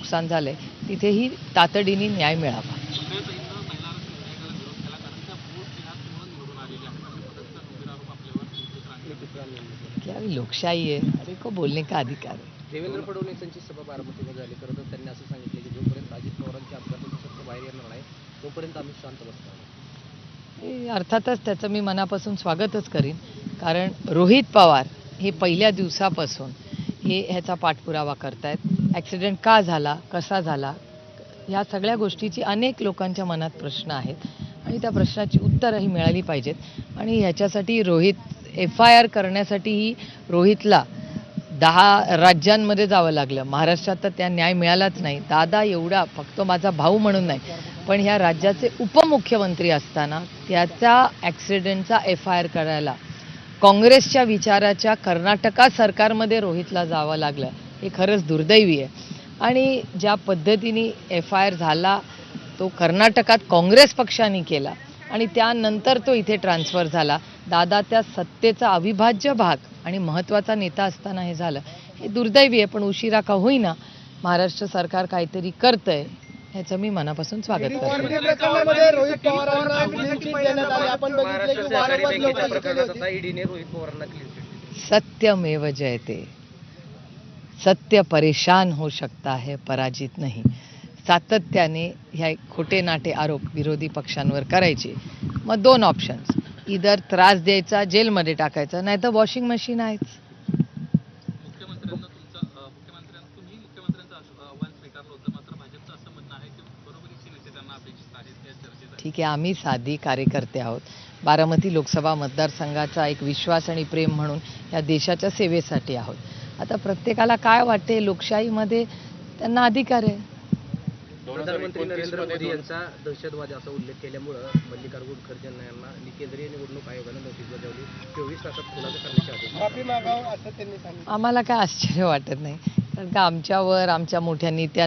नुकसान झालंय तिथेही तातडीने न्याय मिळावा. क्या लोकशाही आहे, अरे को बोलने का अधिकार आहे. देवेंद्र फडणवीसांची सभा बारामतीमध्ये झाली. खरं तर त्यांनी असं सांगितलं की जोपर्यंत अजित पवारांच्या अपघाताचं सत्य बाहेर येणार नाही तोपर्यंत आम्ही शांत बसणार. अर्थातच त्याचं मी मनापासून स्वागतच करीन, कारण रोहित पवार हे पहिल्या दिवसापासून ह्याचा पाठपुरावा करतायत. ॲक्सिडेंट का झाला, कसा झाला, ह्या सगळ्या गोष्टीची अनेक लोकांच्या मनात प्रश्न आहेत आणि त्या प्रश्नाची उत्तरही मिळाली पाहिजेत. आणि ह्याच्यासाठी FIR करण्यासाठीही रोहितला 10 राज्यांमध्ये जावं लागलं. महाराष्ट्रात तर त्या न्याय मिळालाच नाही. दादा एवढा फक्त माझा भाऊ म्हणून नाही, पण ह्या राज्याचे उपमुख्यमंत्री असताना त्याचा ॲक्सिडेंटचा FIR करायला काँग्रेसच्या विचाराच्या कर्नाटका सरकारमध्ये रोहितला जावं लागलं, हे खरंच दुर्दैवी आहे. आणि ज्या पद्धतीने FIR झाला तो कर्नाटकात काँग्रेस पक्षाने केला आणि त्यानंतर तो इथे ट्रान्सफर झाला. दादा त्या सत्तेचा अविभाज्य भाग आणि महत्त्वाचा नेता असताना हे झालं, हे दुर्दैवी आहे. पण उशिरा का होईना महाराष्ट्र सरकार काहीतरी करतंय, ह्याचं मी मनापासून स्वागत करते. सत्यमेव जयते. सत्य परेशान हो सकता है, पराजित नहीं. सातत्याने ह्या खोटे नाटे आरोप विरोधी पक्षांवर करायचे. मग 2 ऑप्शन्स, इधर त्रास द्यायचा, जेलमध्ये टाकायचं, नाही तर वॉशिंग मशीन आहेच. ठीक आहे, आम्ही साधी कार्यकर्ते आहोत. बारामती लोकसभा मतदारसंघाचा एक विश्वास आणि प्रेम म्हणून या देशाच्या सेवेसाठी आहोत. आता प्रत्येकाला काय वाटते, लोकशाहीमध्ये त्यांना अधिकार आहे. प्रधानमंत्री नरेंद्र मोदी यांचा दहशतवादी असा उल्लेख केल्यामुळे मल्लिकार्जुन खरगे यांना केंद्रीय निवडणूक आयोगाने नोटीस बजावली. 24 तासात खुलासा करण्याचे आदेश. माफी मागावं असं त्यांनी सांगितलं. आम्हाला काय आश्चर्य वाटत नाही, कारण का आमच्यावर आमच्या मोठ्या नेत्या